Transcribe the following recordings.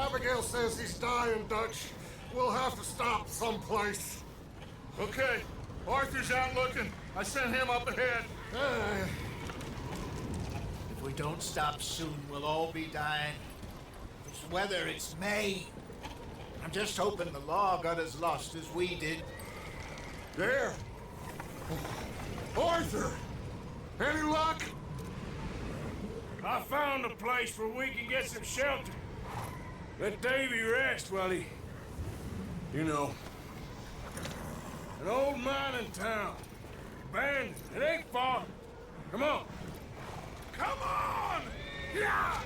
Abigail says he's dying, Dutch. We'll have to stop someplace. Okay, Arthur's out looking. I sent him up ahead. If we don't stop soon, we'll all be dying. This weather, it's May. I'm just hoping the law got as lost as we did. There. Arthur! Any luck? I found a place where we can get some shelter. Let Davy rest while he... You know. An old mining town. Abandoned. It ain't far. Come on. Come on! Yeah!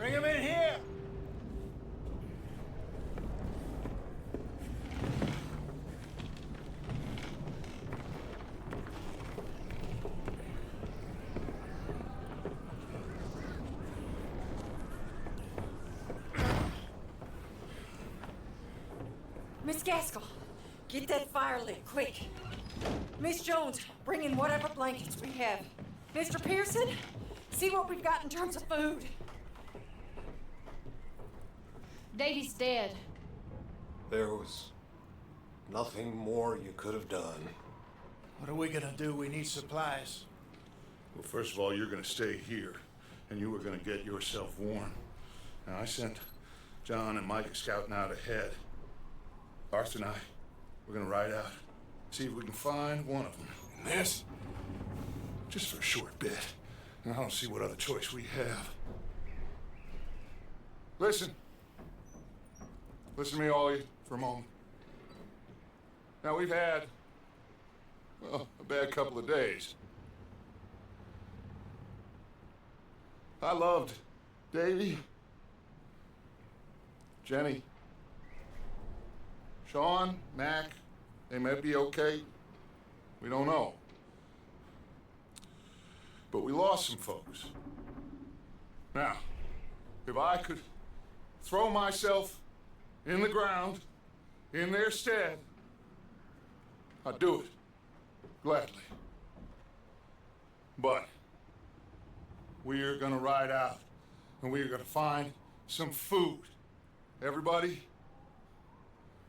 Bring him in here! Miss Gaskell, get that fire lit, quick. Miss Jones, bring in whatever blankets we have. Mr. Pearson, see what we've got in terms of food. Davy's dead. There was nothing more you could have done. What are we gonna do? We need supplies. Well, first of all, you're gonna stay here, and you were gonna get yourself warm. Now, I sent John and Mike scouting out ahead. Arthur and I, we're gonna ride out, see if we can find one of them. And this, just for a short bit. And I don't see what other choice we have. Listen. Listen to me, all of you, for a moment. Now, we've had, well, a bad couple of days. I loved Davy, Jenny, Sean, Mac. They may be okay. We don't know. But we lost some folks. Now, if I could throw myself in the ground, in their stead, I'd do it, gladly. But we are gonna ride out, and we are gonna find some food. Everybody,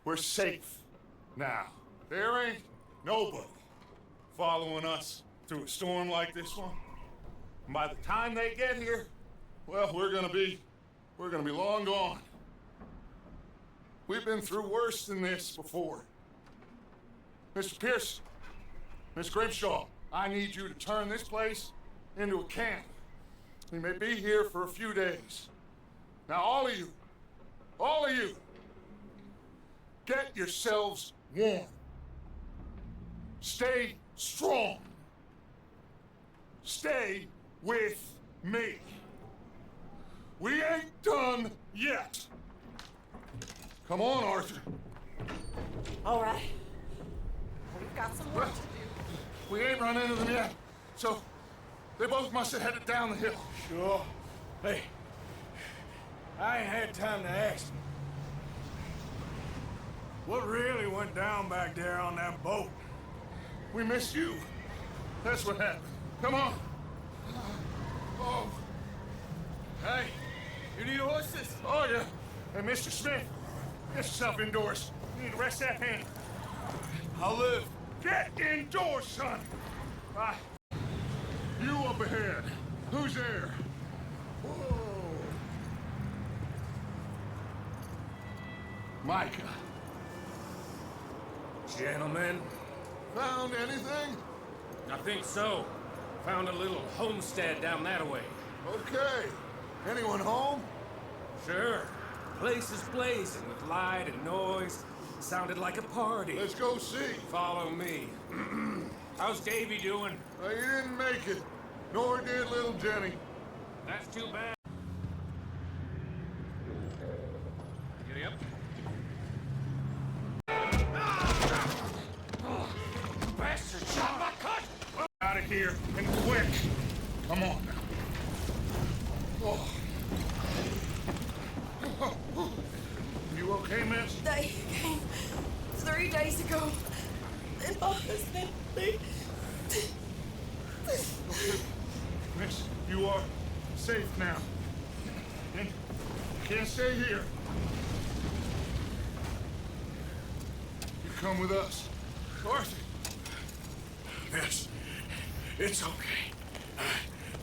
we're safe now. There ain't nobody following us through a storm like this one. And by the time they get here, well, we're gonna be long gone. We've been through worse than this before. Mr. Pierce, Miss Grimshaw, I need you to turn this place into a camp. We may be here for a few days. Now, all of you, get yourselves warm. Stay strong. Stay with me. We ain't done yet. Come on, Arthur. All right. We've got some work to do. We ain't run into them yet, so they both must have headed down the hill. Sure. Hey, I ain't had time to ask you. What really went down back there on that boat? We missed you. That's what happened. Come on. Oh. Hey, you need horses? Oh, yeah. Hey, Mr. Smith, get yourself indoors. You need to rest that hand. I'll live. Get indoors, son. Right. You up ahead. Who's there? Whoa. Micah. Gentlemen, Found anything? I think so. Found a little homestead down that way. Okay. Anyone home? Sure. Place is blazing with light and noise. Sounded like a party. Let's go see. Follow me. How's Davy doing? He didn't make it, nor did little Jenny. That's too bad. Giddy up. Bastard shot my cut! Out of here, and quick. Come on now. Oh. You okay, miss? They came 3 days ago. And my husband, they... Miss, you are safe now. And you can't stay here. You come with us. Arthur. Yes, it's okay.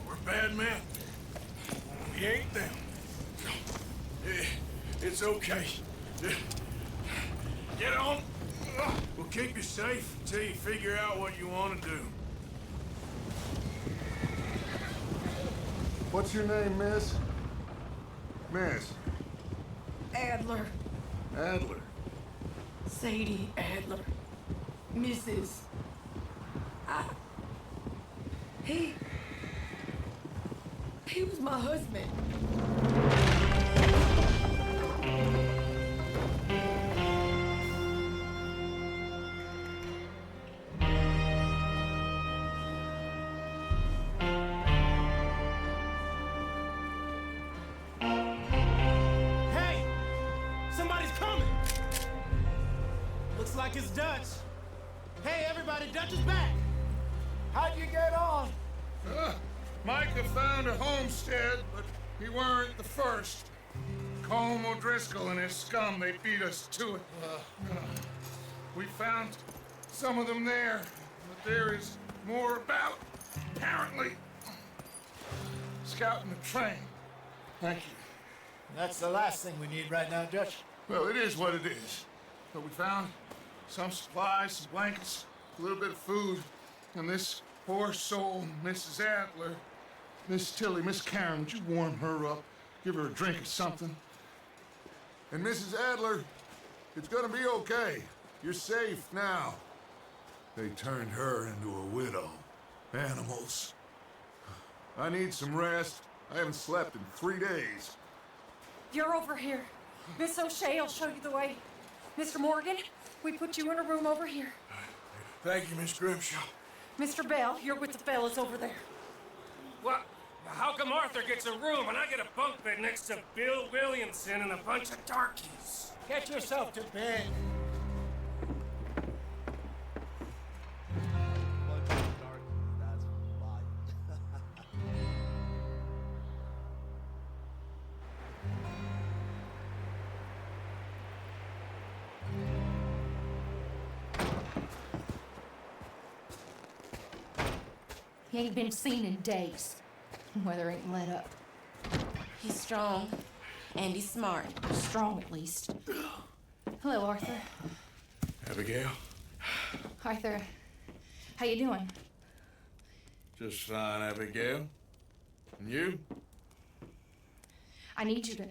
We're bad men. We ain't them. It's okay. Get on. We'll keep you safe until you figure out what you want to do. What's your name, miss? Miss. Adler. Adler. Sadie Adler. Mrs. He was my husband. Hey! Somebody's coming! Looks like it's Dutch. Hey, everybody, Dutch is back! How'd you get on? Micah found a homestead, but he weren't the first. Colm O'Driscoll and his scum, they beat us to it. We found some of them there, but there is more about, apparently. Scouting the train. Thank you. That's the last thing we need right now, Dutch. Well, it is what it is. But we found some supplies, some blankets, a little bit of food, and this poor soul, Mrs. Adler, Miss Tilly, Miss Karen, would you warm her up? Give her a drink or something? And Mrs. Adler, it's gonna be okay. You're safe now. They turned her into a widow. Animals. I need some rest. I haven't slept in 3 days. You're over here. Miss O'Shea will show you the way. Mr. Morgan, we put you in a room over here. Thank you, Miss Grimshaw. Mr. Bell, you're with the fellas over there. What? How come Arthur gets a room and I get a bunk bed next to Bill Williamson and a bunch of darkies? Get yourself to bed. He ain't been seen in days. Weather ain't let up. He's strong, and he's smart. Strong, at least. Hello, Arthur. Abigail? Arthur, how you doing? Just fine, Abigail. And you? I need you to...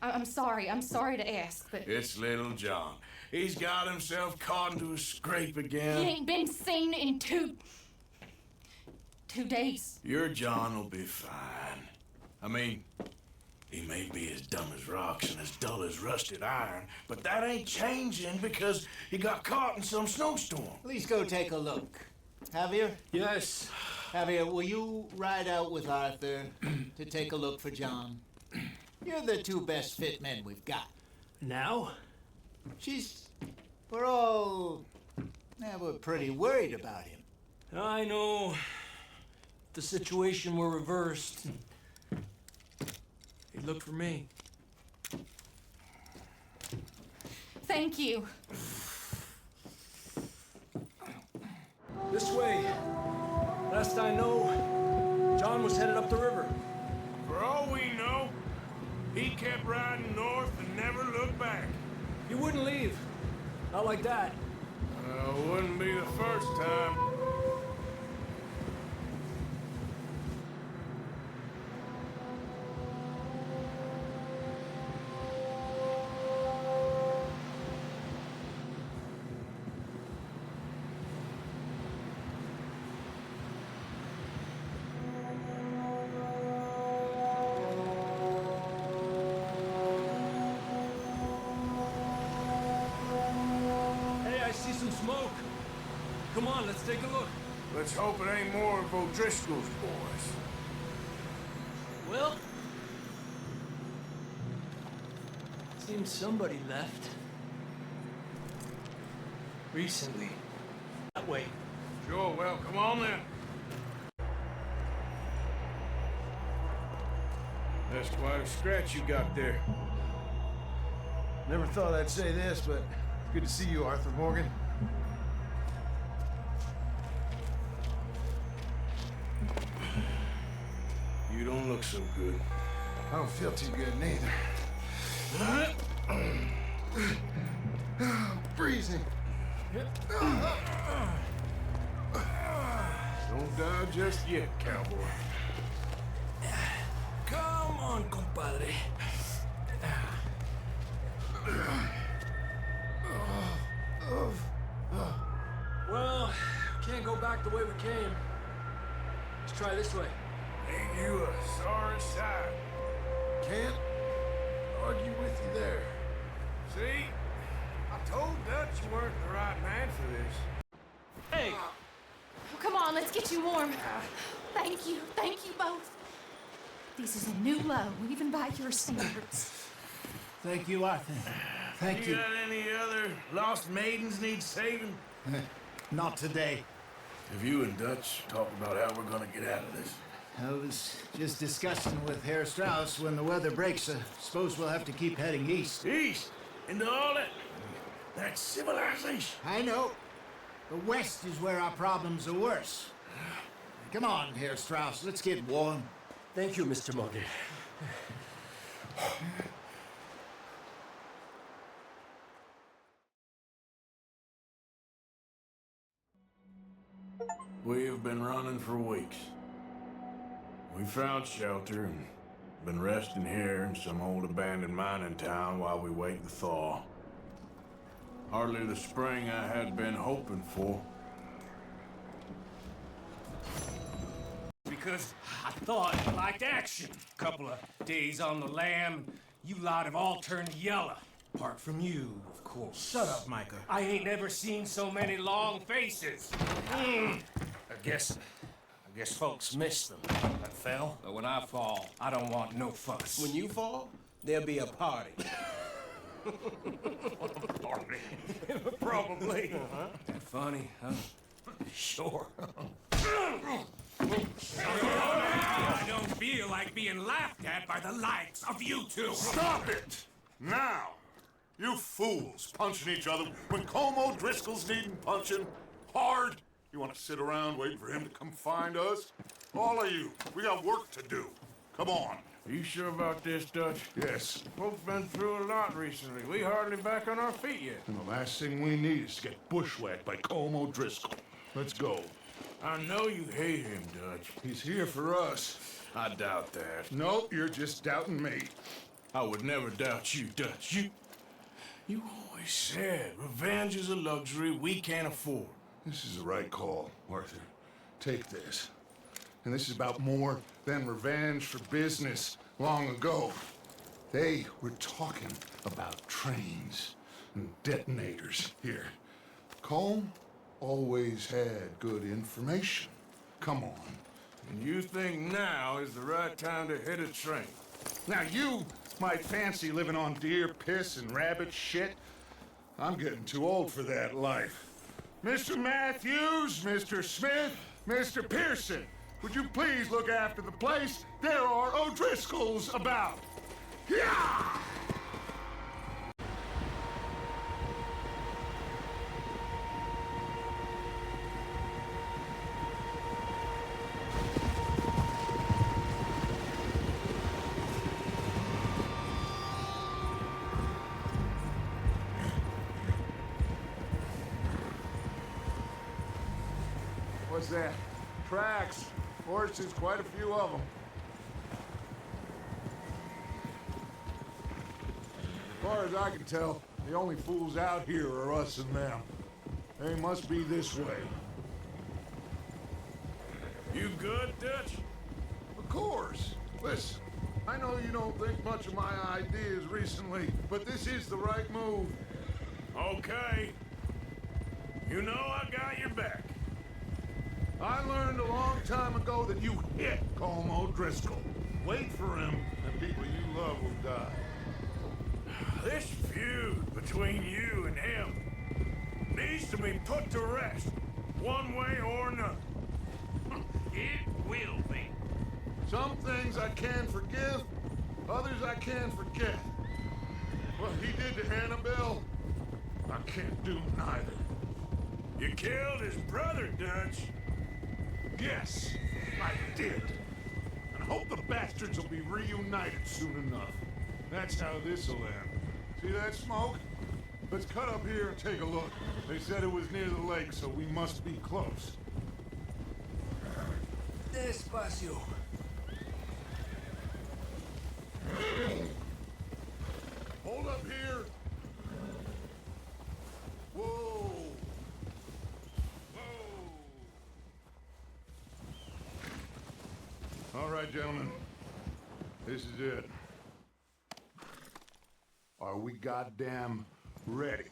I'm sorry to ask, but... It's little John. He's got himself caught into a scrape again. He ain't been seen in 2 days. Your John will be fine. I mean, he may be as dumb as rocks and as dull as rusted iron, but that ain't changing because he got caught in some snowstorm. Please go take a look. Javier? Yes. Javier, will you ride out with Arthur to take a look for John? You're the 2 best fit men we've got. Now? We're pretty worried about him. I know. If the situation were reversed, he'd look for me. Thank you. This way. Last I know, John was headed up the river. For all we know, he kept riding north and never looked back. He wouldn't leave. Not like that. Wouldn't be the first time. on, let's take a look. Let's hope it ain't more of O'Driscoll's boys. Well, seems somebody left. Recently. That way. Sure, well, come on then. That's quite a scratch you got there. Never thought I'd say this, but it's good to see you, Arthur Morgan. You don't look so good. I don't feel too good neither. Freezing. Don't die just yet, cowboy. Come on, compadre. Well, can't go back the way we came. Let's try this way. Ain't you a sorry sight? Can't argue with you there. See? I told Dutch you weren't the right man for this. Hey! Oh, come on, let's get you warm. Thank you both. This is a new low, even by your standards. Thank you, Arthur. Thank You you. got any other lost maidens need saving? Not today. Have you and Dutch talked about how we're gonna get out of this? I was just discussing with Herr Strauss when the weather breaks. I suppose we'll have to keep heading east. East? Into all that civilization? I know. The west is where our problems are worse. Come on, Herr Strauss, let's get warm. Thank you, Mr. Morgan. We have been running for weeks. We found shelter and been resting here in some old abandoned mining town while we wait the thaw. Hardly the spring I had been hoping for. Because I thought you liked action. Couple of days on the lam, you lot have all turned yellow. Apart from you, of course. Shut up, Micah. I ain't never seen so many long faces. I guess folks miss them. I fell, but when I fall, I don't want no fuss. When you fall, there'll be a party. Party. Probably. That funny, huh? Sure. I don't feel like being laughed at by the likes of you two. Stop it! Now! You fools punching each other when Como Driscoll's needing punching hard. You want to sit around waiting for him to come find us? All of you, we got work to do. Come on. Are you sure about this, Dutch? Yes. Folks been through a lot recently. We hardly back on our feet yet. And the last thing we need is to get bushwhacked by Como Driscoll. Let's go. I know you hate him, Dutch. He's here for us. I doubt that. Nope, you're just doubting me. I would never doubt you, Dutch. You always said revenge is a luxury we can't afford. This is the right call, Arthur. Take this. And this is about more than revenge for business long ago. They were talking about trains and detonators here. Colm always had good information. Come on. And you think now is the right time to hit a train? Now you might fancy living on deer piss and rabbit shit. I'm getting too old for that life. Mr. Matthews, Mr. Smith, Mr. Pearson, would you please look after the place? There are O'Driscolls about. Yeah! What's that? Tracks. Horses, quite a few of them. As far as I can tell, the only fools out here are us and them. They must be this way. You good, Dutch? Of course. Listen, I know you don't think much of my ideas recently, but this is the right move. Okay. You know I got your back. I learned a long time ago that you hit Colm O'Driscoll. Wait for him, and people you love will die. This feud between you and him needs to be put to rest, one way or another. It will be. Some things I can forgive, others I can't forget. What he did to Annabelle, I can't do neither. You killed his brother, Dutch. Yes, I did. And I hope the bastards will be reunited soon enough. That's how this'll end. See that smoke? Let's cut up here and take a look. They said it was near the lake, so we must be close. Despacio. Hold up here. Whoa. Whoa. All right, gentlemen. This is it. Are we goddamn ready?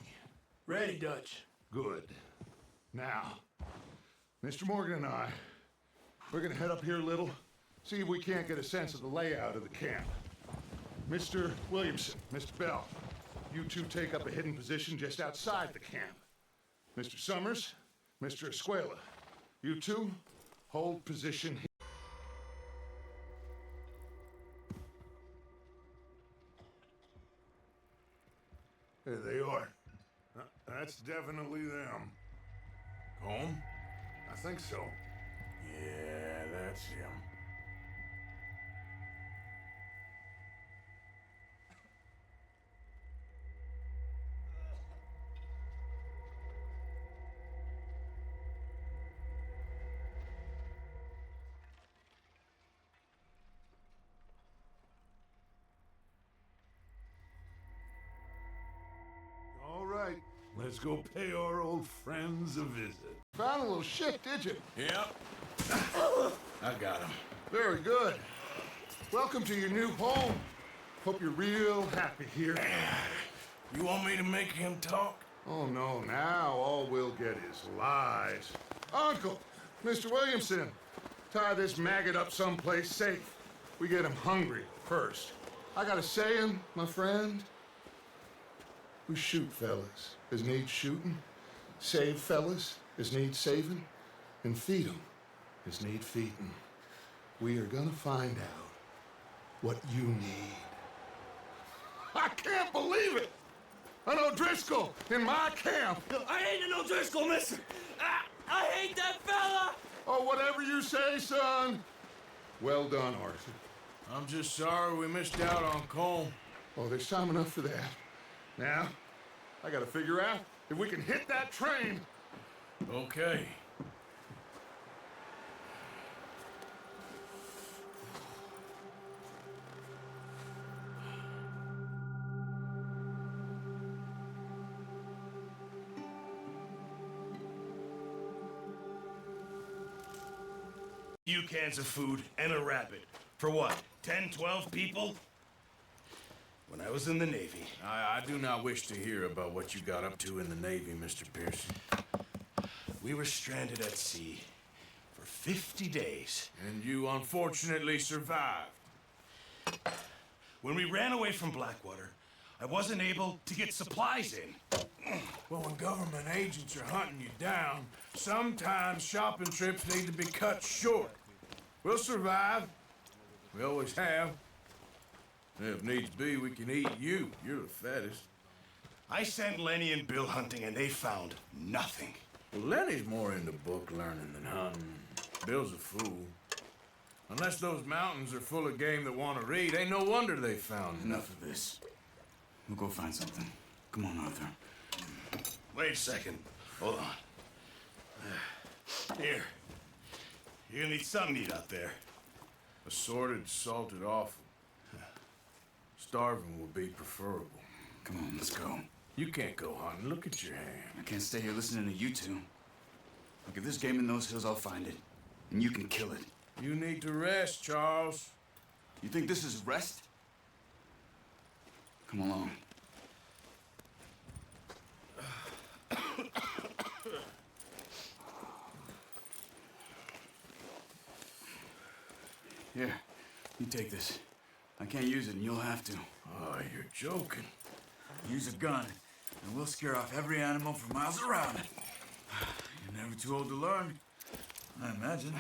Ready, Dutch. Good. Now, Mr. Morgan and I, we're gonna head up here a little, see if we can't get a sense of the layout of the camp. Mr. Williamson, Mr. Bell, you two take up a hidden position just outside the camp. Mr. Summers, Mr. Escuela, you two hold position here. There they are. That's definitely them. Colm? I think so. Yeah, that's him. All right, let's go pay our old friends a visit. Found a little shit, did you? Yep. I got him. Very good. Welcome to your new home. Hope you're real happy here. You want me to make him talk? Oh, no, now all we'll get is lies. Uncle, Mr. Williamson, tie this maggot up someplace safe. We get him hungry first. I got a saying, my friend. We shoot fellas as need shooting, save fellas as need saving, and feed 'em as need feeding. We are gonna find out what you need. I can't believe it! An O'Driscoll in my camp! I ain't an O'Driscoll, mister! I hate that fella! Oh, whatever you say, son. Well done, Arthur. I'm just sorry we missed out on Colm. Oh, there's time enough for that. Now, I gotta figure out if we can hit that train. Okay. Few cans of food and a rabbit. For what? 10, 12 people? When I was in the Navy. I do not wish to hear about what you got up to in the Navy, Mr. Pearson. We were stranded at sea for 50 days. And you unfortunately survived. When we ran away from Blackwater, I wasn't able to get supplies in. Well, when government agents are hunting you down, sometimes shopping trips need to be cut short. We'll survive. We always have. And if needs be, we can eat you. You're the fattest. I sent Lenny and Bill hunting, and they found nothing. Well, Lenny's more into book learning than hunting. Bill's a fool. Unless those mountains are full of game that want to read, ain't no wonder they found Enough of this. We'll go find something. Come on, Arthur. Wait a second. Hold on. Here. You're gonna need something to eat out there. Assorted, salted offal. Starving would be preferable. Come on, let's go. You can't go hunting. Look at your hand. I can't stay here listening to you two. Look, if there's game in those hills, I'll find it. And you can kill it. You need to rest, Charles. You think this is rest? Come along. Here, you take this. I can't use it, and you'll have to. Oh, you're joking. Use a gun, and we'll scare off every animal for miles around. You're never too old to learn, I imagine.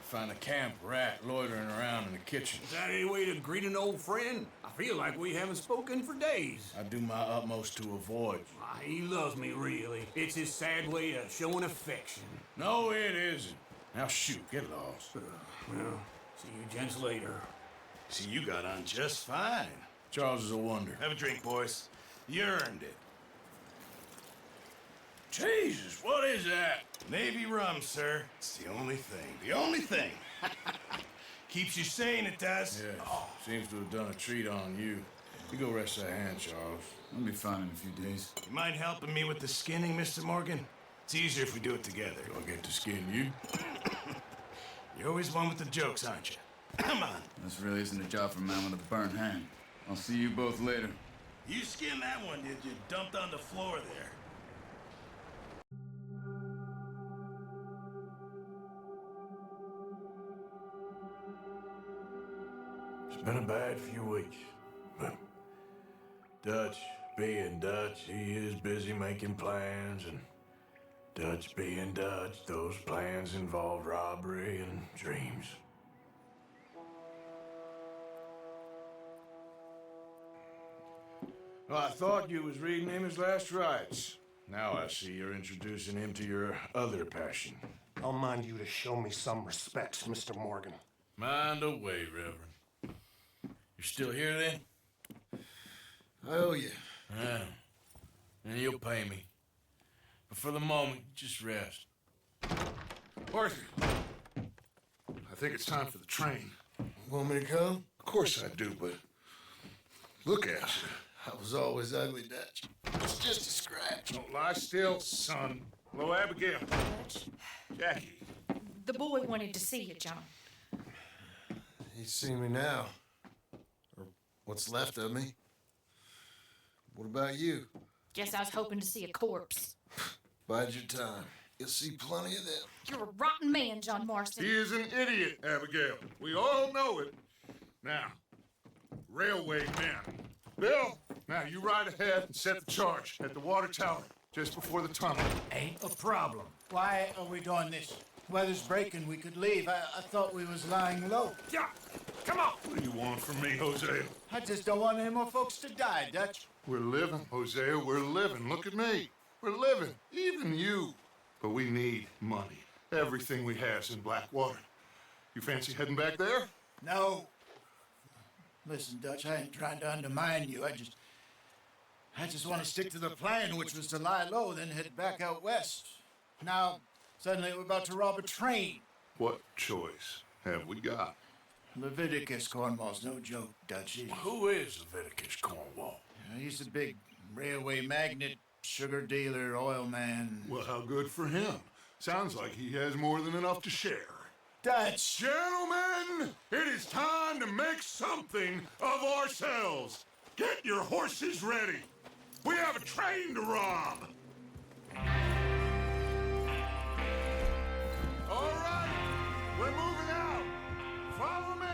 Find a camp rat loitering around in the kitchen. Is that any way to greet an old friend? I feel like we haven't spoken for days. I do my utmost to avoid you. He loves me, really. It's his sad way of showing affection. No, it isn't. Now shoot, get lost. Well, see you gents later. See, you got on just fine. Charles is a wonder. Have a drink, boys. You earned it. Jesus, what is that? Navy rum, sir. It's the only thing. The only thing. Keeps you sane, it does. Yes, seems to have done a treat on you. You go rest that hand, Charles. I'll be fine in a few days. You mind helping me with the skinning, Mr. Morgan? It's easier if we do it together. Do I get to skin you? You're always one with the jokes, aren't you? Come on. This really isn't a job for a man with a burnt hand. I'll see you both later. You skinned that one, did you? Dumped on the floor there. It's been a bad few weeks, but Dutch being Dutch, he is busy making plans, and Dutch being Dutch, those plans involve robbery and dreams. Well, I thought you was reading him his last rites. Now I see you're introducing him to your other passion. I'll mind you to show me some respect, Mr. Morgan. Mind away, Reverend. You're still here, then? I owe you. Yeah. And you'll pay me. But for the moment, just rest. Arthur, I think it's time for the train. Want me to come? Of course I do, but look at you. I was always ugly, Dutch. It's just a scratch. Don't lie still, son. Hello, Abigail. Jackie. The boy wanted to see you, John. He's seen me now. Or what's left of me. What about you? Guess I was hoping to see a corpse. Bide your time. You'll see plenty of them. You're a rotten man, John Marston. He is an idiot, Abigail. We all know it. Now, railway men. Bill, now you ride ahead and set the charge at the water tower just before the tunnel. Ain't a problem. Why are we doing this? Weather's breaking. We could leave. I thought we was lying low. Yeah, come on. What do you want from me, Hosea? I just don't want any more folks to die, Dutch. We're living, Hosea. We're living. Look at me. We're living. Even you. But we need money. Everything we have's in Blackwater. You fancy heading back there? No. Listen, Dutch, I ain't trying to undermine you. I just want to stick to the plan, which was to lie low, then head back out west. Now, suddenly we're about to rob a train. What choice have we got? Leviticus Cornwall's no joke, Dutch. Who is Leviticus Cornwall? He's a big railway magnate, sugar dealer, oil man. Well, how good for him. Sounds like he has more than enough to share. Dutch! Gentlemen, it is time to make something of ourselves. Get your horses ready. We have a train to rob. All right, we're moving out. Follow me.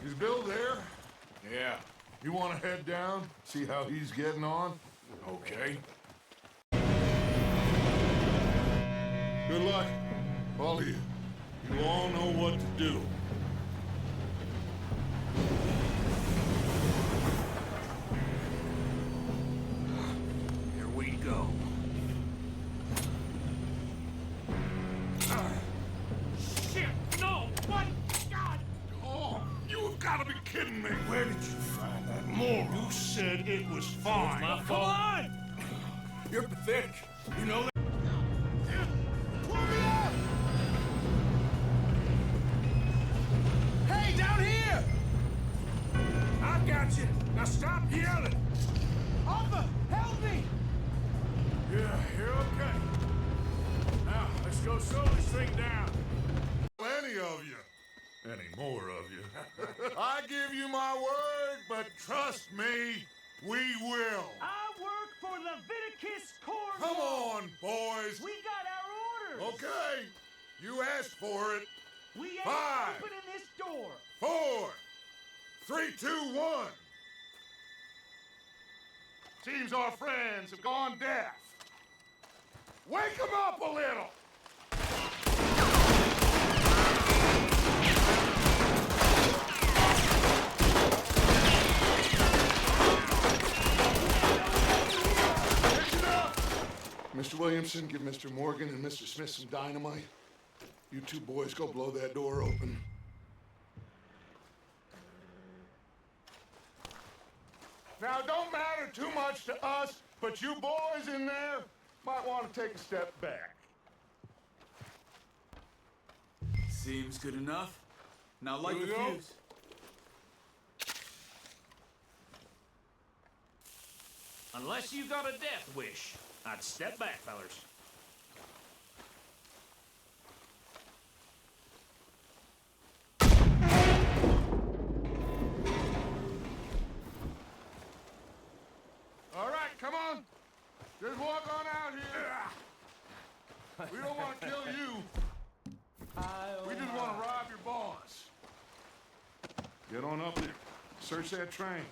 Is Bill there? Yeah. You want to head down, see how he's getting on? Okay. Good luck, all of you. You all know what to do. Here we go. Shit, no! kidding me. Where did you find that moron? You said it was fine. My fault. Come on! You're pathetic. You know that? Pull me up! Hey, down here! I got you. Now stop yelling. Arthur, help me! Yeah, you're okay. Now, let's go slow this thing down. Any of you. Any more of you. I give you my word, but trust me, we will. I work for Leviticus Corps. Come on, boys. We got our orders. Okay, you asked for it. We ain't 5, opening this door. 4, 3, 2, 1. Seems our friends have gone deaf. Wake them up a little. Mr. Williamson, give Mr. Morgan and Mr. Smith some dynamite. You two boys go blow that door open. Now, it don't matter too much to us, but you boys in there might want to take a step back. Seems good enough. Now light Here the we go. fuse. Unless you got a death wish, I'd step back, fellers. All right, come on. Just walk on out here. We don't want to kill you. We just want to rob your boss. Get on up there. Search that train.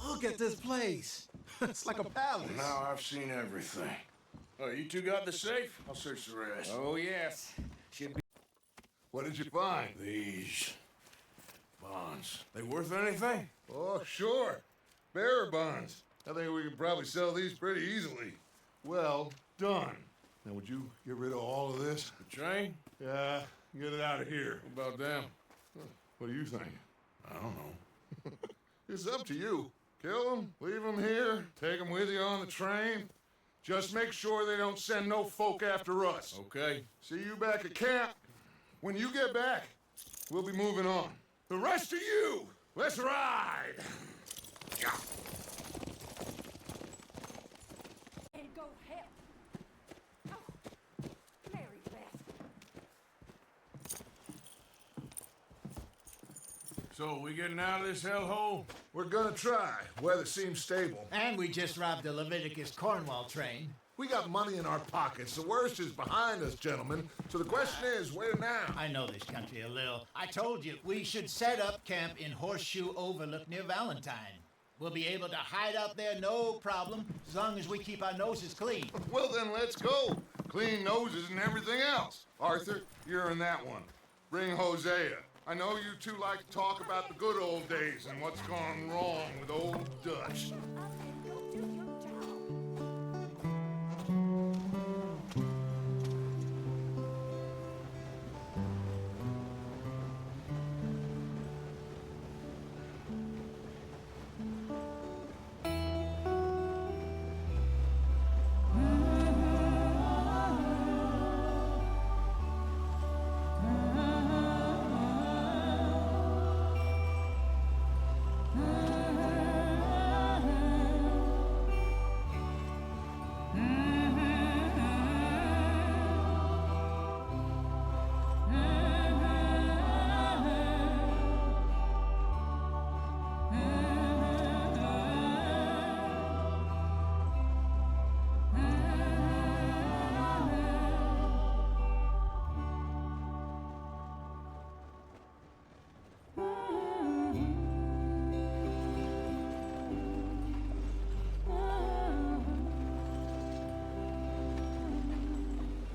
Look at this place. It's like a palace. Now I've seen everything. Oh, you two got the safe? I'll search the rest. Oh, yes. Should be. What did you find? These bonds. They worth anything? Oh, sure. Bearer bonds. I think we can probably sell these pretty easily. Well done. Now, would you get rid of all of this? The train? Yeah, get it out of here. What about them? What do you think? I don't know. It's up to you. Kill them, leave them here, take them with you on the train. Just make sure they don't send no folk after us. Okay. See you back at camp. When you get back, we'll be moving on. The rest of you, let's ride! And go help. Oh, Mary Beth. So, we getting out of this hellhole? We're gonna try. Weather seems stable. And we just robbed the Leviticus Cornwall train. We got money in our pockets. The worst is behind us, gentlemen. So the question is, where now? I know this country a little. I told you, we should set up camp in Horseshoe Overlook near Valentine. We'll be able to hide out there no problem, as long as we keep our noses clean. Well, then let's go. Clean noses and everything else. Arthur, you're in that one. Bring Hosea. I know you two like to talk about the good old days and what's gone wrong with old Dutch.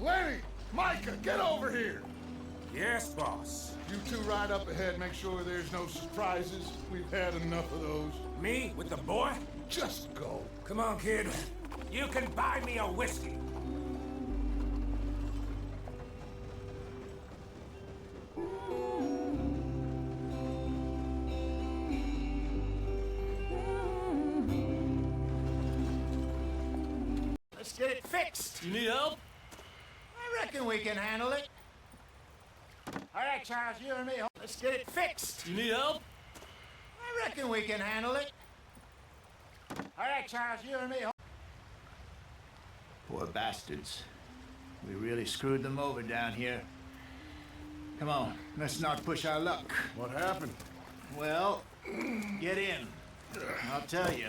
Lenny! Micah, get over here! Yes, boss. You two ride up ahead, make sure there's no surprises. We've had enough of those. Me with the boy? Just go. Come on, kid. You can buy me a whiskey. Let's get it fixed. You need help? I reckon we can handle it. All right, Charles, you and me. Let's get it fixed. You need help? I reckon we can handle it. All right, Charles, you and me. Poor bastards. We really screwed them over down here. Come on, let's not push our luck. What happened? Well, get in. I'll tell you.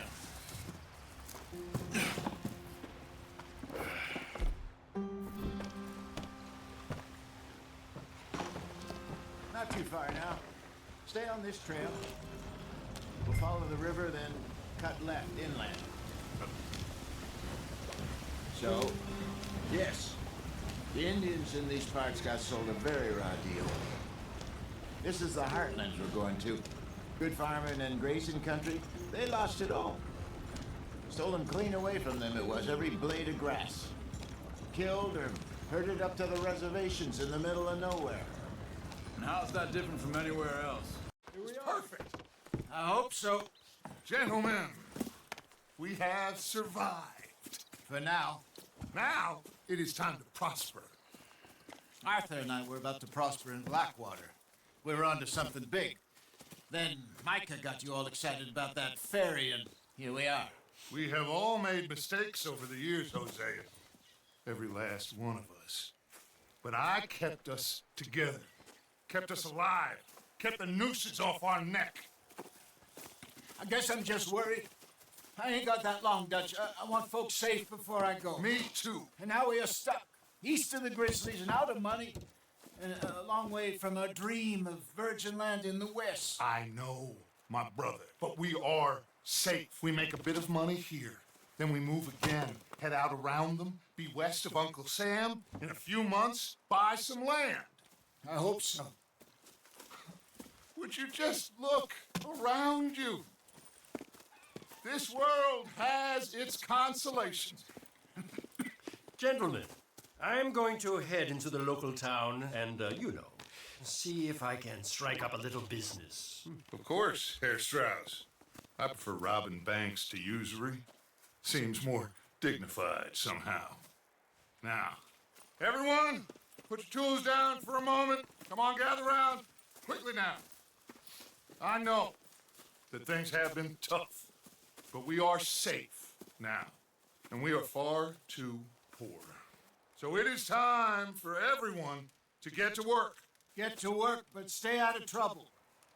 Not too far now. Stay on this trail. We'll follow the river, then cut left inland. So, yes, the Indians in these parts got sold a very raw deal. This is the heartlands we're going to. Good farming and grazing country, they lost it all. Stolen clean away from them it was, every blade of grass. Killed or herded up to the reservations in the middle of nowhere. And how's that different from anywhere else? It's perfect. I hope so. Gentlemen, we have survived. For now. Now, it is time to prosper. Arthur and I were about to prosper in Blackwater. We were onto something big. Then Micah got you all excited about that ferry, and here we are. We have all made mistakes over the years, Hosea. Every last one of us. But I kept us together. Kept us alive. Kept the nooses off our neck. I guess I'm just worried. I ain't got that long, Dutch. I want folks safe before I go. Me too. And now we are stuck. East of the Grizzlies and out of money. And a long way from a dream of virgin land in the west. I know, my brother. But we are safe. We make a bit of money here. Then we move again. Head out around them. Be west of Uncle Sam. In a few months, buy some land. I hope so. Would you just look around you? This world has its consolations. Gentlemen, I'm going to head into the local town and, see if I can strike up a little business. Of course, Herr Strauss. I prefer robbing banks to usury. Seems more dignified somehow. Now, everyone, put your tools down for a moment. Come on, gather round. Quickly now. I know that things have been tough, but we are safe now, and we are far too poor. So it is time for everyone to get to work. Get to work, but stay out of trouble.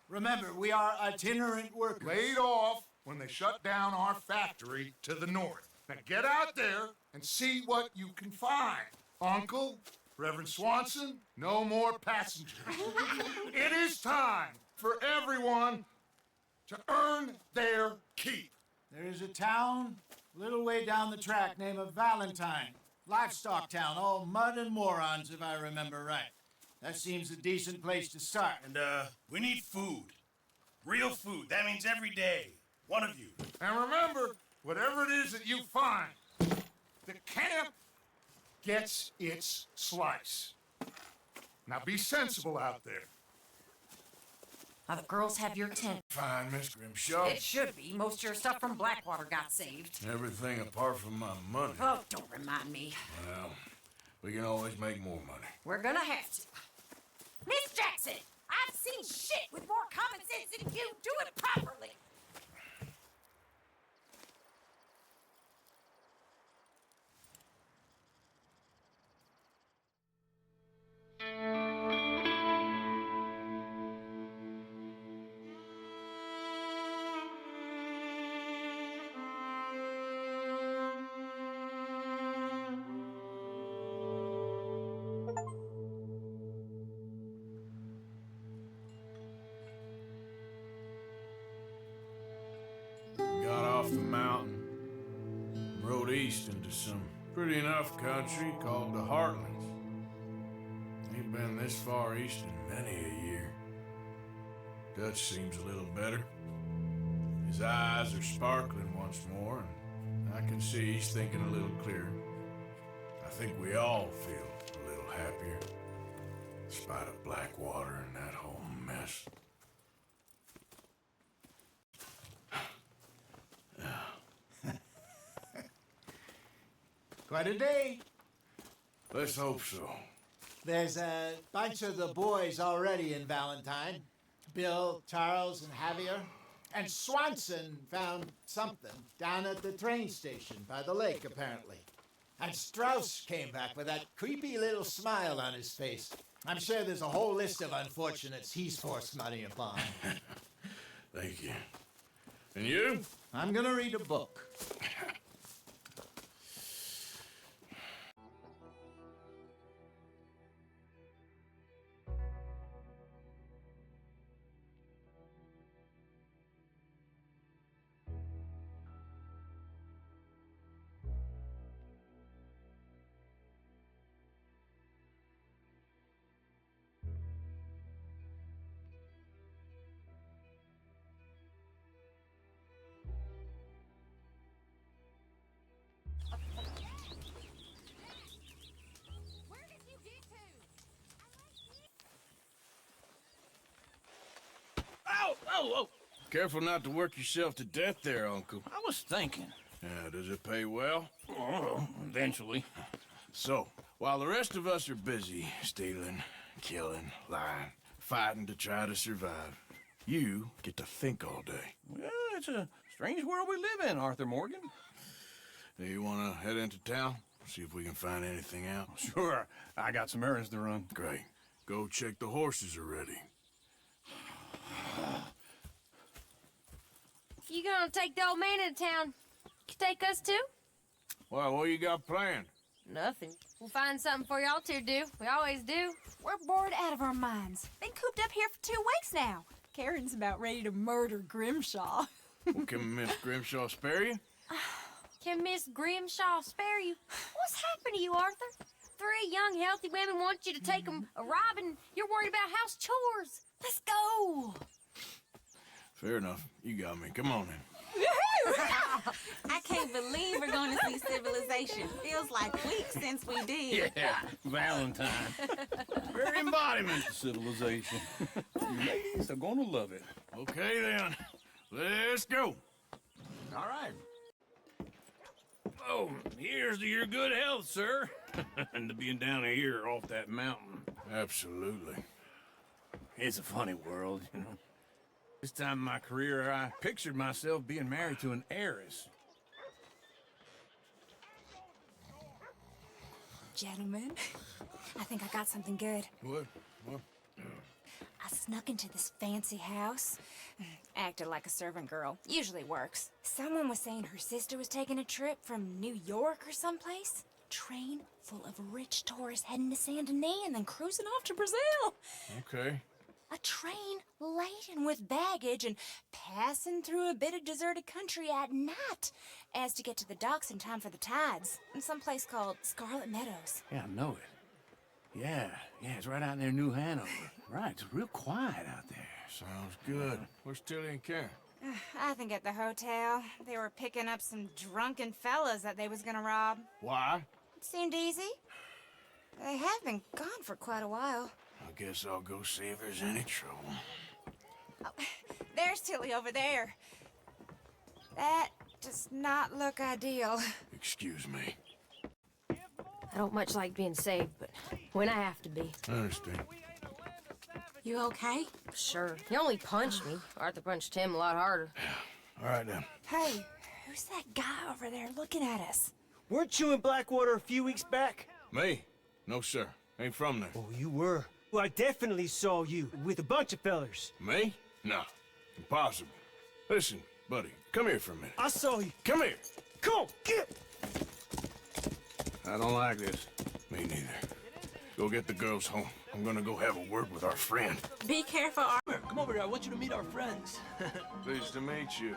Remember, we are itinerant workers. Laid off when they shut down our factory to the north. Now get out there and see what you can find. Uncle, Reverend Swanson, no more passengers. It is time for everyone to earn their keep. There is a town a little way down the track named Valentine. Livestock town, all mud and morons, if I remember right. That seems a decent place to start. And, we need food. Real food. That means every day. One of you. And remember, whatever it is that you find, the camp gets its slice. Now be sensible out there. Now, the girls have your tent. Fine, Miss Grimshaw. It should be. Most of your stuff from Blackwater got saved. Everything apart from my money. Oh, don't remind me. Well, we can always make more money. We're gonna have to. Miss Jackson, I've seen shit with more common sense than you. Do it properly. Got off the mountain, rode east into some pretty enough country called the Heartlands. Ain't Ain't been this far east in many a year. Dutch seems a little better. His eyes are sparkling once more, and I can see he's thinking a little clearer. I think we all feel a little happier, in spite of Blackwater and that whole mess. Quite a day. Let's hope so. There's a bunch of the boys already in Valentine. Bill, Charles, and Javier. And Swanson found something down at the train station by the lake, apparently. And Strauss came back with that creepy little smile on his face. I'm sure there's a whole list of unfortunates he's forced money upon. Thank you. And you? I'm gonna read a book. Oh! Careful not to work yourself to death there, Uncle. I was thinking. Yeah, does it pay well? Oh, eventually. So, while the rest of us are busy stealing, killing, lying, fighting to try to survive, you get to think all day. Well, it's a strange world we live in, Arthur Morgan. Do you want to head into town? See if we can find anything out? Sure. I got some errands to run. Great. Go check the horses are ready. You gonna take the old man into town? You take us too? Well, what you got planned? Nothing. We'll find something for y'all to do. We always do. We're bored out of our minds. Been cooped up here for 2 weeks now. Karen's about ready to murder Grimshaw. Well, can Miss Grimshaw spare you? Can Miss Grimshaw spare you? What's happened to you, Arthur? 3 young, healthy women want you to take them a robbing. You're worried about house chores. Let's go. Fair enough. You got me. Come on then. I can't believe we're going to see civilization. Feels like weeks since we did. Yeah, Valentine. Very embodiment of civilization. You ladies are gonna love it. Okay then. Let's go. All right. Oh, here's to your good health, sir. And to being down here off that mountain. Absolutely. It's a funny world, you know. This time in my career, I pictured myself being married to an heiress. Gentlemen, I think I got something good. What? I snuck into this fancy house. Acted like a servant girl. Usually works. Someone was saying her sister was taking a trip from New York or someplace. Train full of rich tourists heading to Saint Denis and then cruising off to Brazil. Okay. A train laden with baggage and passing through a bit of deserted country at night as to get to the docks in time for the tides in some place called Scarlet Meadows. Yeah, I know it. Yeah, it's right out near New Hanover. Right, it's real quiet out there. Sounds good. Where's Tilly and Karen? I think at the hotel. They were picking up some drunken fellas that they was gonna rob. Why? It seemed easy. They have been gone for quite a while. I guess I'll go see if there's any trouble. Oh, there's Tilly over there. That does not look ideal. Excuse me. I don't much like being saved, but when I have to be. I understand. You okay? Sure. He only punched me. Arthur punched him a lot harder. All right, then. Hey, who's that guy over there looking at us? Weren't you in Blackwater a few weeks back? Me? No, sir. Ain't from there. Oh, you were. Well, I definitely saw you with a bunch of fellers. Me? No. Impossible. Listen, buddy, come here for a minute. I saw you. Come here. Come on, get. I don't like this. Me neither. Go get the girls home. I'm gonna go have a word with our friend. Be careful, Arthur. Come over here. I want you to meet our friends. Pleased to meet you.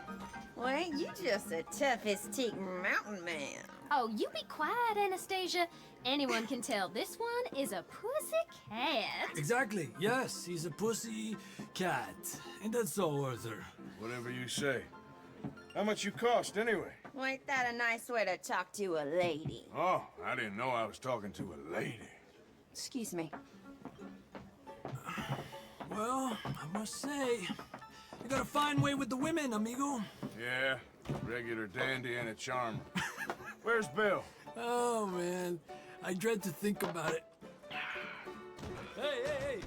Well, ain't you just the toughest teak mountain man? Oh, you be quiet, Anastasia. Anyone can tell this one is a pussy cat. Exactly. Yes, he's a pussy cat. Ain't that so, Arthur? Whatever you say. How much you cost, anyway? Well, ain't that a nice way to talk to a lady? Oh, I didn't know I was talking to a lady. Excuse me. Well, I must say, you got a fine way with the women, amigo. Yeah, regular dandy and a charmer. Where's Bill? Oh, man. I dread to think about it. Hey!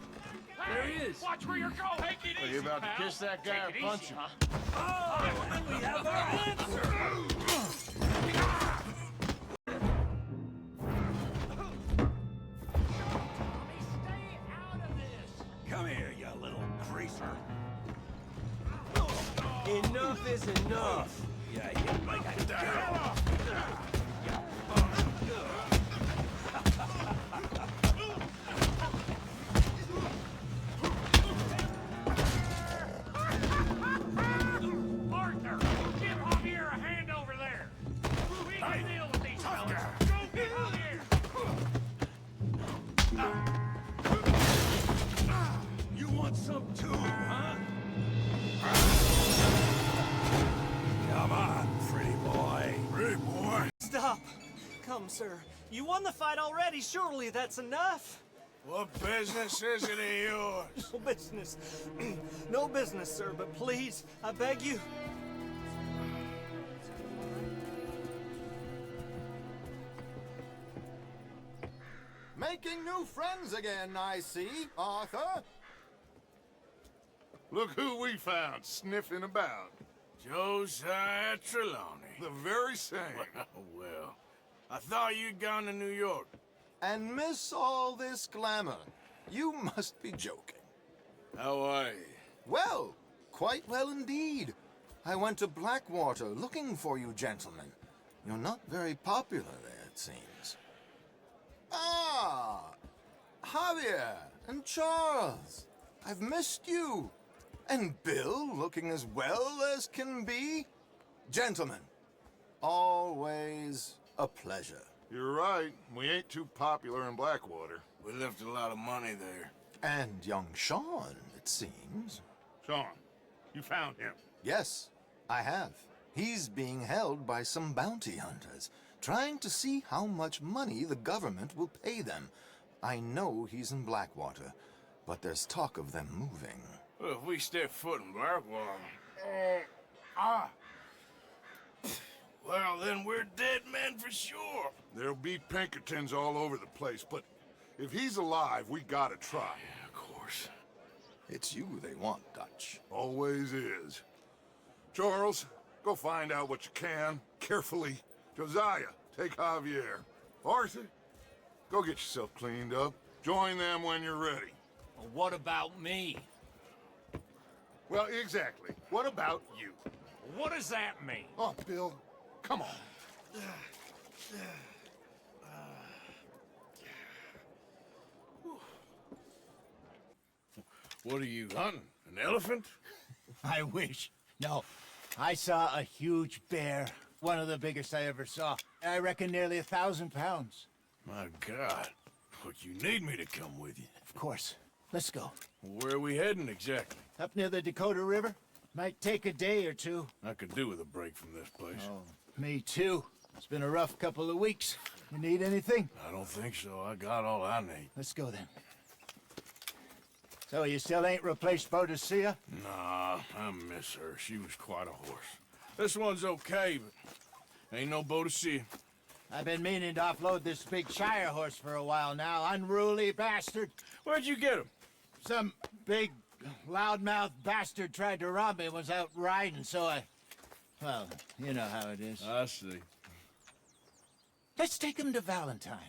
There he is. Watch where you're going. Take it Are easy, you about pal. to kiss that guy Take it or punch easy, him? huh? Oh, and we have our answer. Come here, you little greaser. Enough is enough. Yeah, you like a dog. Arthur, give Javier a hand over there. We can deal with these fellas. Go get Javier. You want some too, huh? Come on, pretty boy. Pretty boy? Stop. Come, sir. You won the fight already. Surely that's enough. What business is it of yours? No business. No business, sir, but please, I beg you. Making new friends again, I see, Arthur. Look who we found sniffing about. Josiah Trelawney. The very same. Well, I thought you'd gone to New York. And miss all this glamour. You must be joking. How are you? Well, quite well indeed. I went to Blackwater looking for you gentlemen. You're not very popular there, it seems. Ah! Javier and Charles. I've missed you. And Bill looking as well as can be. Gentlemen, always a pleasure. You're right. We ain't too popular in Blackwater. We left a lot of money there. And young Sean, it seems. Sean, you found him. Yes, I have. He's being held by some bounty hunters, trying to see how much money the government will pay them. I know he's in Blackwater, but there's talk of them moving. Well, if we step foot in Blackwater... Well, then we're dead men for sure. There'll be Pinkertons all over the place, but if he's alive, we gotta try. Yeah, of course. It's you they want, Dutch. Always is. Charles, go find out what you can, carefully. Josiah, take Javier. Arthur, go get yourself cleaned up. Join them when you're ready. Well, what about me? Well, exactly. What about you? What does that mean? Oh, Bill, come on. What are you hunting? An elephant? I wish. No, I saw a huge bear. One of the biggest I ever saw. I reckon nearly 1,000 pounds. My God. Look, you need me to come with you. Of course. Let's go. Where are we heading exactly? Up near the Dakota River. Might take a day or two. I could do with a break from this place. Oh, me too. It's been a rough couple of weeks. You need anything? I don't think so. I got all I need. Let's go then. So you still ain't replaced Boadicea? Nah, I miss her. She was quite a horse. This one's okay, but ain't no Boadicea. I've been meaning to offload this big Shire horse for a while now. Unruly bastard. Where'd you get him? Some big, loudmouth bastard tried to rob me and was out riding, so I... Well, you know how it is. I see. Let's take him to Valentine.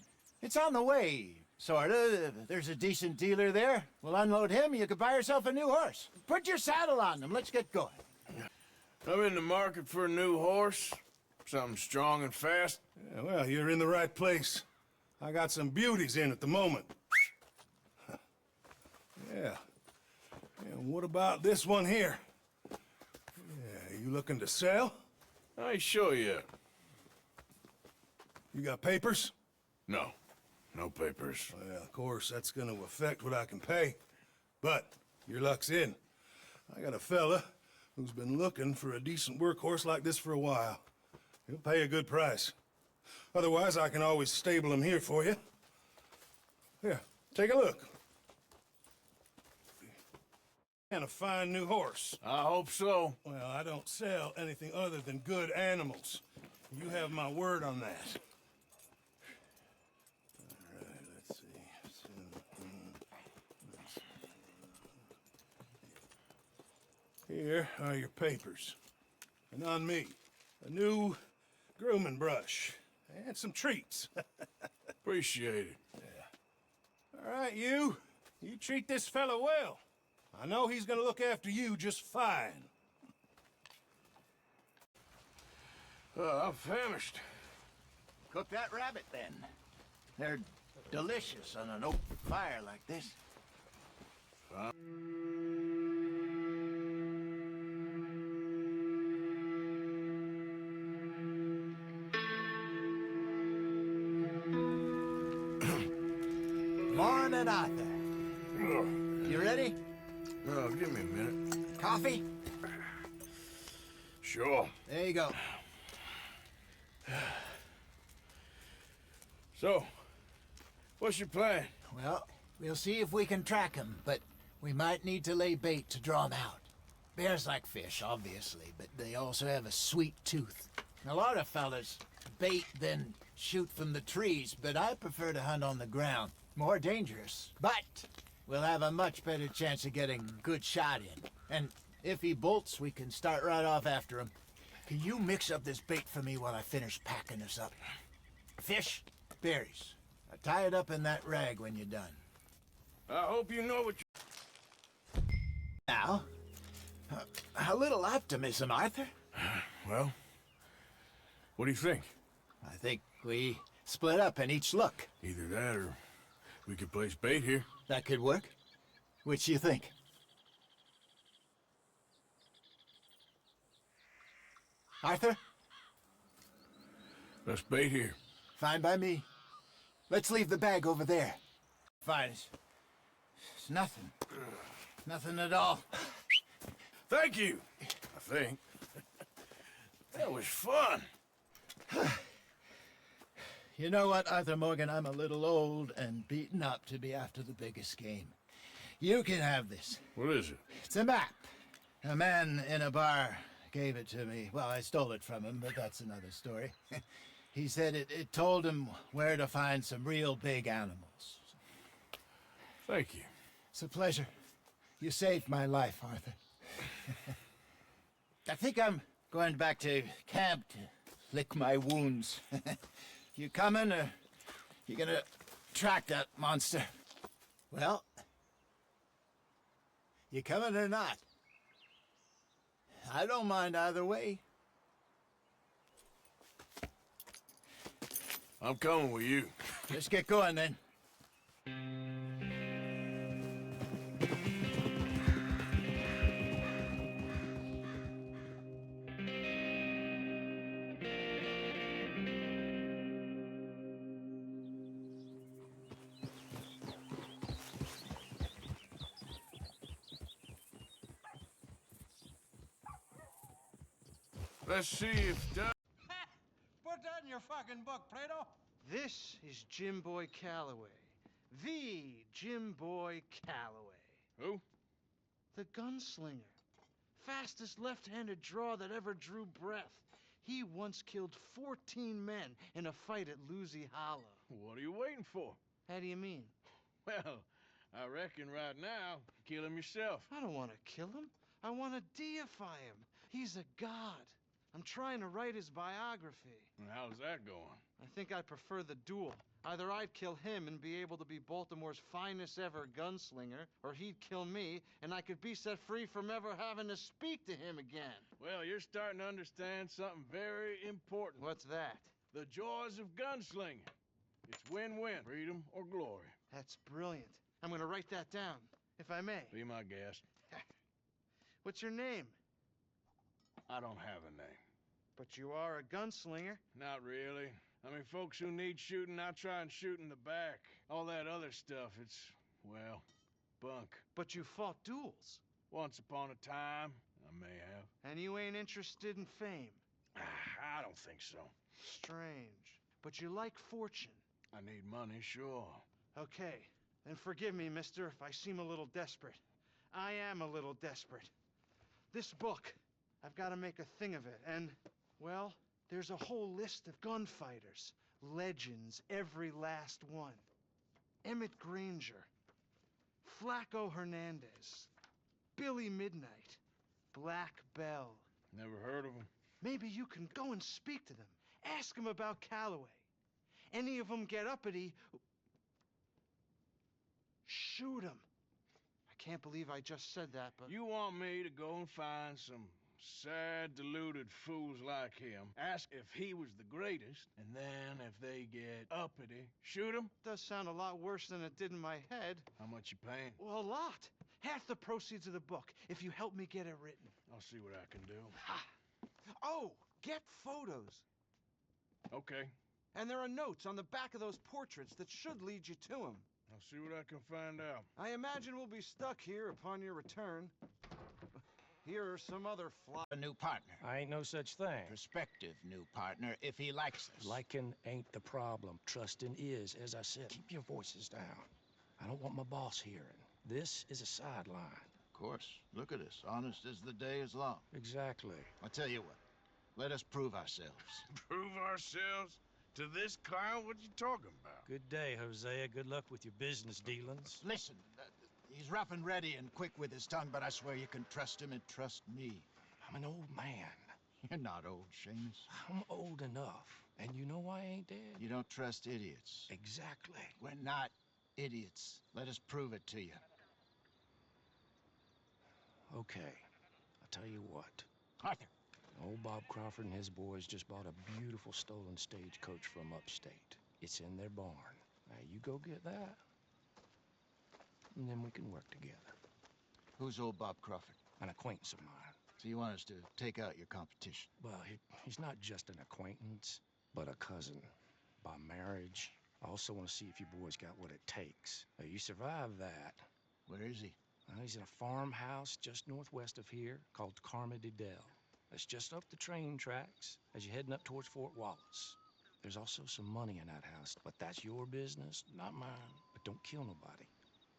It's on the way, sorta. There's a decent dealer there. We'll unload him, you could buy yourself a new horse. Put your saddle on him, let's get going. I'm in the market for a new horse. Something strong and fast. Yeah, well, you're in the right place. I got some beauties in at the moment. Yeah. And what about this one here? Yeah, you looking to sell? I ain't sure yet. You got papers? No. No papers. Well, of course, that's gonna affect what I can pay. But your luck's in. I got a fella who's been looking for a decent workhorse like this for a while. He'll pay a good price. Otherwise, I can always stable him here for you. Here, take a look. And a fine new horse. I hope so. Well, I don't sell anything other than good animals. You have my word on that. All right, let's see. Here are your papers. And on me, a new grooming brush and some treats. Appreciate it. Yeah. All right, you treat this fella well. I know he's gonna look after you just fine. I'm famished. Cook that rabbit, then. They're delicious on an open fire like this. Morning, Arthur. You ready? Oh, give me a minute. Coffee? Sure. There you go. So, what's your plan? Well, we'll see if we can track him, but we might need to lay bait to draw him out. Bears like fish, obviously, but they also have a sweet tooth. A lot of fellas bait, then shoot from the trees, but I prefer to hunt on the ground. More dangerous, but we'll have a much better chance of getting a good shot in. And if he bolts, we can start right off after him. Can you mix up this bait for me while I finish packing this up? Fish, berries. Tie it up in that rag when you're done. I hope you know what you... Now, a little optimism, Arthur. Well, what do you think? I think we split up and each look. Either that or we could place bait here. That could work. Which you think? Arthur? Let's bait here. Fine by me. Let's leave the bag over there. Fine. It's nothing. Nothing at all. Thank you, I think. That was fun. You know what, Arthur Morgan? I'm a little old and beaten up to be after the biggest game. You can have this. What is it? It's a map. A man in a bar gave it to me. Well, I stole it from him, but that's another story. He said it told him where to find some real big animals. Thank you. It's a pleasure. You saved my life, Arthur. I think I'm going back to camp to lick my wounds. You coming, or you gonna track that monster? Well, you coming or not? I don't mind either way. I'm coming with you. Let's get going, then. Let's see if... Put that in your fucking book, Plato. This is Jim Boy Calloway. The Jim Boy Calloway. Who? The gunslinger. Fastest left-handed draw that ever drew breath. He once killed 14 men in a fight at Lucy Hollow. What are you waiting for? How do you mean? Well, I reckon right now, kill him yourself. I don't want to kill him. I want to deify him. He's a god. I'm trying to write his biography. And how's that going? I think I prefer the duel. Either I'd kill him and be able to be Baltimore's finest ever gunslinger, or he'd kill me and I could be set free from ever having to speak to him again. Well, you're starting to understand something very important. What's that? The joys of gunslinging. It's win-win, freedom or glory. That's brilliant. I'm gonna write that down, if I may. Be my guest. What's your name? I don't have a name. But you are a gunslinger. Not really. I mean, folks who need shooting, I try and shoot in the back. All that other stuff, it's, well, bunk. But you fought duels. Once upon a time, I may have. And you ain't interested in fame. I don't think so. Strange. But you like fortune. I need money, sure. Okay, then forgive me, mister, if I seem a little desperate. I am a little desperate. This book, I've got to make a thing of it, and, well, there's a whole list of gunfighters. Legends, every last one. Emmett Granger. Flaco Hernandez. Billy Midnight. Black Bell. Never heard of him. Maybe you can go and speak to them. Ask them about Calloway. Any of them get uppity, shoot them. I can't believe I just said that, but... You want me to go and find some sad, deluded fools like him, ask if he was the greatest, and then if they get uppity, shoot him? Does sound a lot worse than it did in my head. How much you paying? Well, a lot. Half the proceeds of the book, if you help me get it written. I'll see what I can do. Ha! Oh, get photos. Okay. And there are notes on the back of those portraits that should lead you to him. I'll see what I can find out. I imagine we'll be stuck here upon your return. Here are some other A new partner. I ain't no such thing. Prospective new partner, if he likes us. Liking ain't the problem. Trusting is. As I said, keep your voices down. I don't want my boss hearing. This is a sideline. Of course. Look at us. Honest as the day is long. Exactly. I tell you what. Let us prove ourselves. Prove ourselves? To this clown? What you talking about? Good day, Hosea. Good luck with your business dealings. Listen, he's rough and ready and quick with his tongue, but I swear you can trust him and trust me. I'm an old man. You're not old, Seamus. I'm old enough. And you know I ain't dead? You don't trust idiots. Exactly. We're not idiots. Let us prove it to you. Okay. I'll tell you what. Arthur. Old Bob Crawford and his boys just bought a beautiful stolen stagecoach from upstate. It's in their barn. Now, you go get that, and then we can work together. Who's old Bob Crawford? An acquaintance of mine. So you want us to take out your competition? Well, he's not just an acquaintance, but a cousin. By marriage. I also want to see if you boys got what it takes. Now, you survive that. Where is he? Well, he's in a farmhouse just northwest of here called Carmody Dell. That's just up the train tracks as you're heading up towards Fort Wallace. There's also some money in that house, but that's your business, not mine. But don't kill nobody.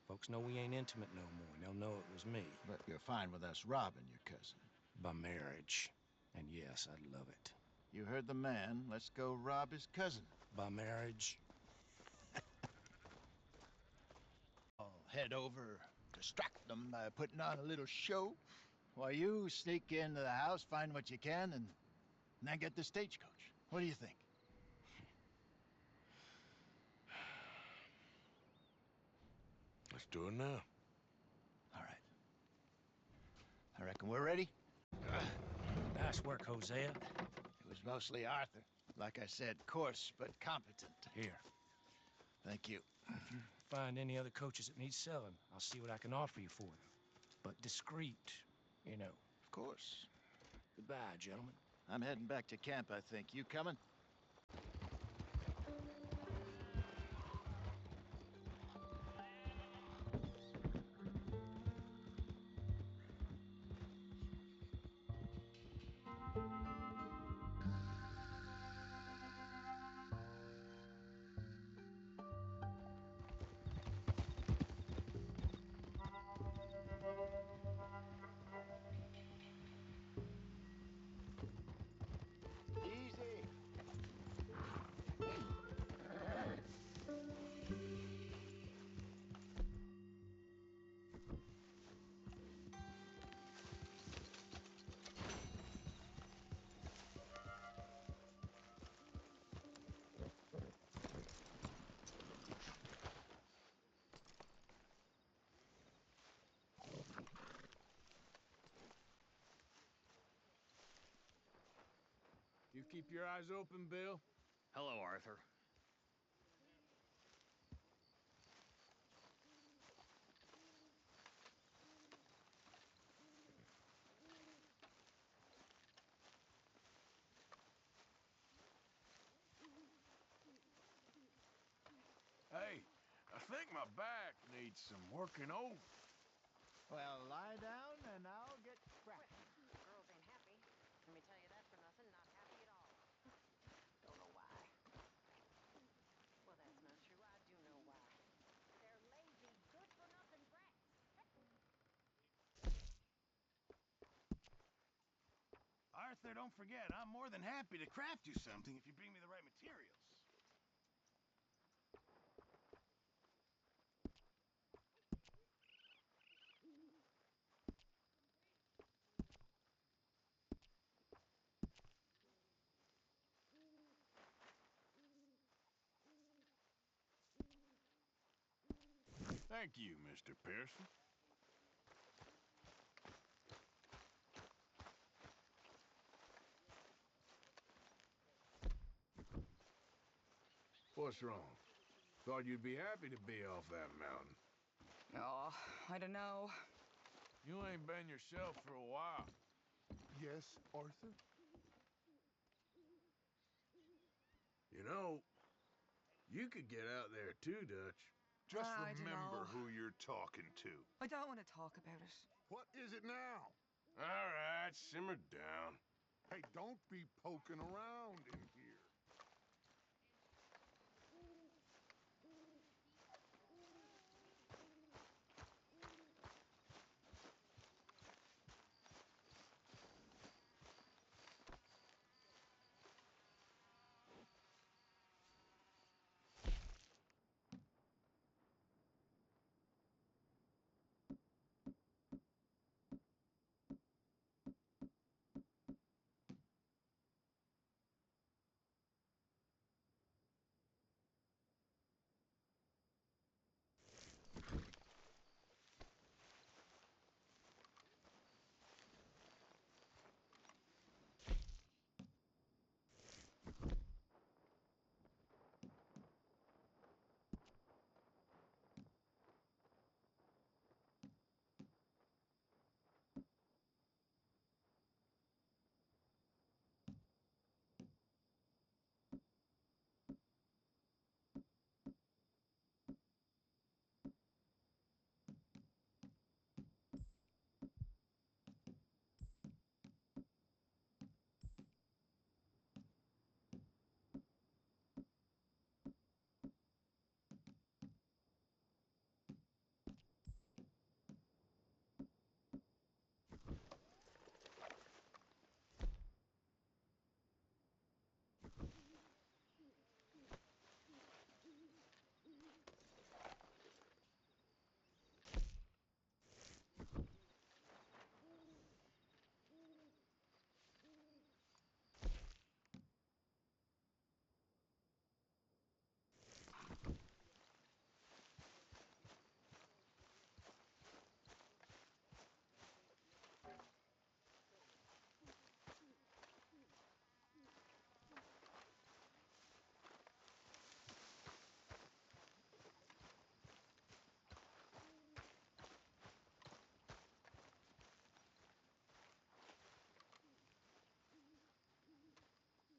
Folks know we ain't intimate no more, and they'll know it was me. But you're fine with us robbing your cousin. By marriage. And yes, I'd love it. You heard the man. Let's go rob his cousin. By marriage. I'll head over, distract them by putting on a little show, while you sneak into the house, find what you can, and then get the stagecoach. What do you think? Let's do it now. All right. I reckon we're ready. Nice work, Hosea. It was mostly Arthur. Like I said, coarse but competent. Here. Thank you. If you find any other coaches that need selling, I'll see what I can offer you for them. But discreet, you know. Of course. Goodbye, gentlemen. I'm heading back to camp, I think. You coming? Easy. You keep your eyes open, Bill? Hello, Arthur. needs some working over. Well, lie down and I'll get cracking. Girls ain't happy. Let me tell you that for nothing. Not happy at all. Don't know why. Well, that's not true. I do know why. They're lazy, good-for-nothing brats. Arthur, don't forget, I'm more than happy to craft you something if you bring me the right materials. Thank you, Mr. Pearson. What's wrong? Thought you'd be happy to be off that mountain. Oh, I don't know. You ain't been yourself for a while. Yes, Arthur? You know, you could get out there too, Dutch. Just I don't remember know. who you're talking to. I don't want to talk about it. What is it now? All right, simmer down. Hey, don't be poking around in here.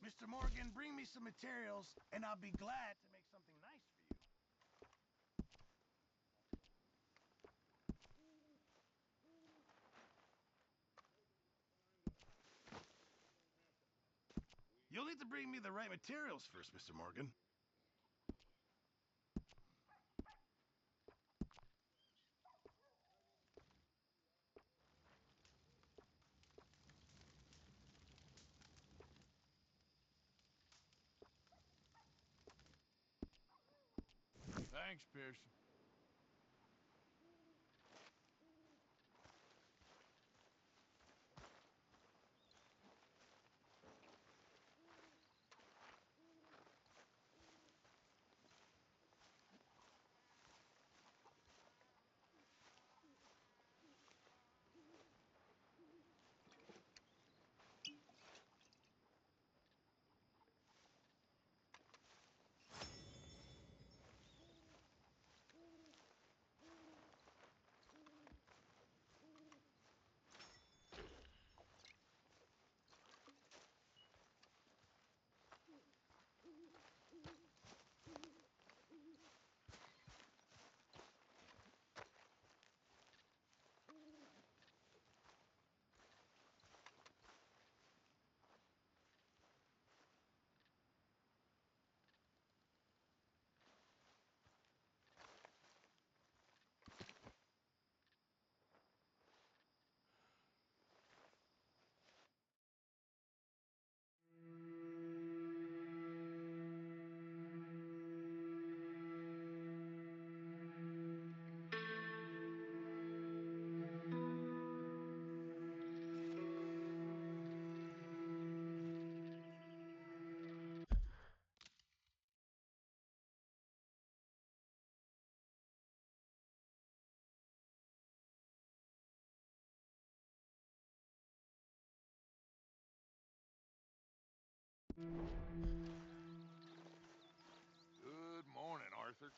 Mr. Morgan, bring me some materials, and I'll be glad to make something nice for you. You'll need to bring me the right materials first, Mr. Morgan. Thanks, Pearson. Good morning, Arthur.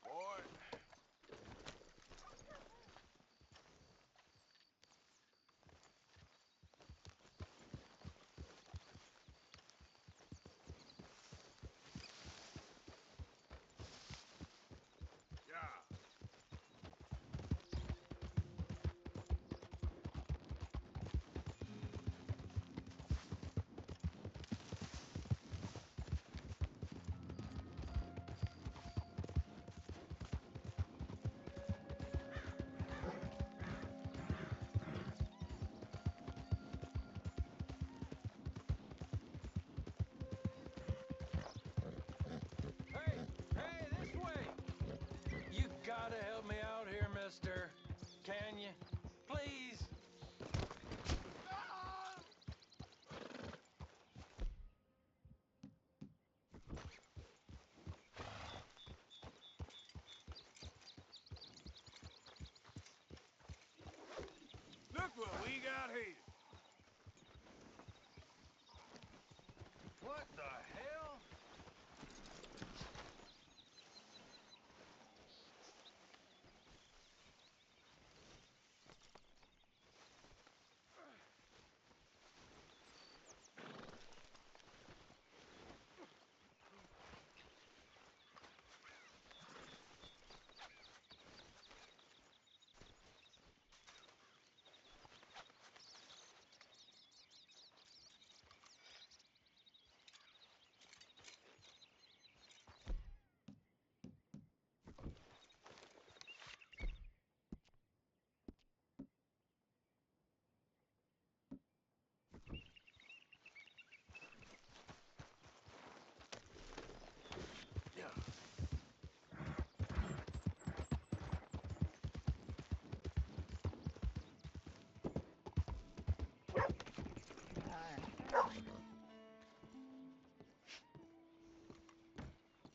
Boy. Yeah. Hey, hey, this way! You gotta help me out here, mister. Can you? Please? Look what we got here. What the hell?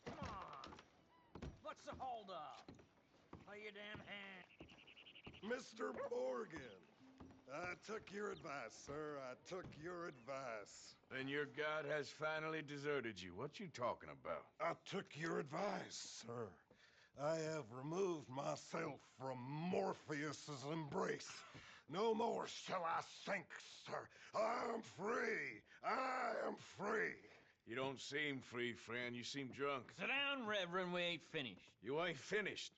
Come on. What's the holdup? Play your damn hand. Mr. Morgan, I took your advice, sir. I took your advice. Then your god has finally deserted you. What you talking about? I took your advice, sir. I have removed myself from Morpheus's embrace. No more shall I sink, sir. I am free. I am free. You don't seem free, friend. You seem drunk. Sit down, Reverend. We ain't finished. You ain't finished.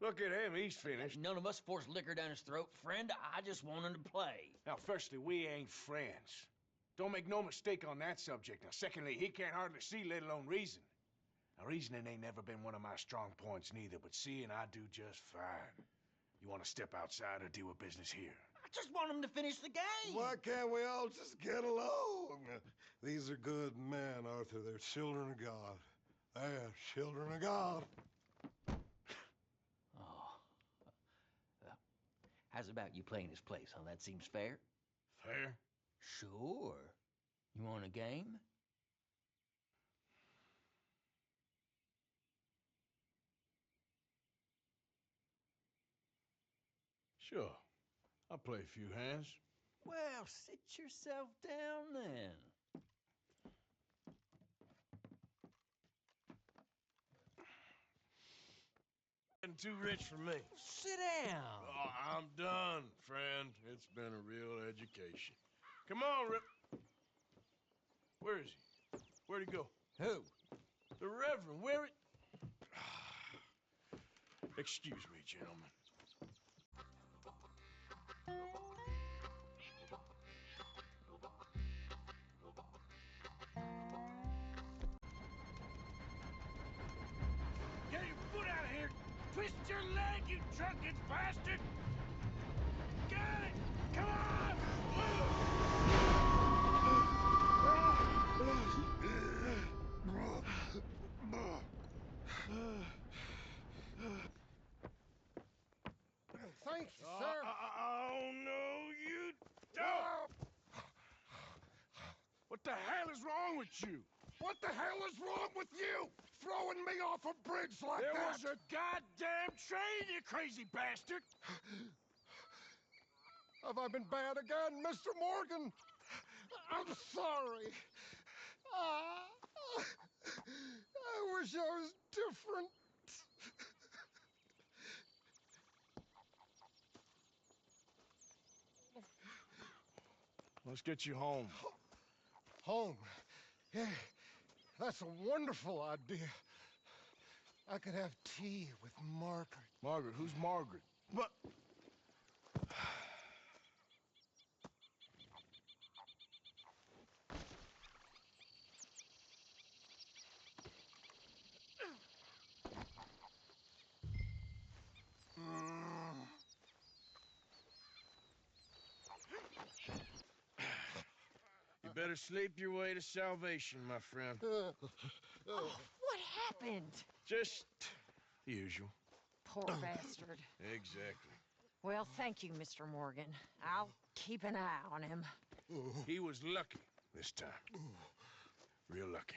Look at him. He's finished. None of us forced liquor down his throat. Friend, I just want him to play. Now, firstly, we ain't friends. Don't make no mistake on that subject. Now, secondly, he can't hardly see, let alone reason. Now, reasoning ain't never been one of my strong points neither, but seeing I do just fine. You want to step outside or deal with business here? I just want him to finish the game. Why can't we all just get along? These are good men, Arthur. They're children of God. They're children of God. Oh. How's about you playing his place, huh? That seems fair? Fair? Sure. You want a game? Sure. I'll play a few hands. Well, sit yourself down then. Getting too rich for me. Sit down. Oh, I'm done, friend. It's been a real education. Come on, Rip. Where is he? Where'd he go? Who? The Reverend. Where it? Excuse me, gentlemen. Get your foot out of here! Twist your leg, you drunken bastard! Get it! Come on! Thank you, sir. Oh, no, you don't! What the hell is wrong with you? What the hell is wrong with you? Throwing me off a bridge like There that? was a goddamn train, you crazy bastard! Have I been bad again, Mr. Morgan? I'm sorry. I wish I was different. Let's get you home. Home? Yeah, that's a wonderful idea. I could have tea with Margaret. Margaret? Who's Margaret? What? You better sleep your way to salvation, my friend. What happened? Just the usual. Poor bastard. Exactly. Well, thank you, Mr. Morgan. I'll keep an eye on him. He was lucky this time. Real lucky.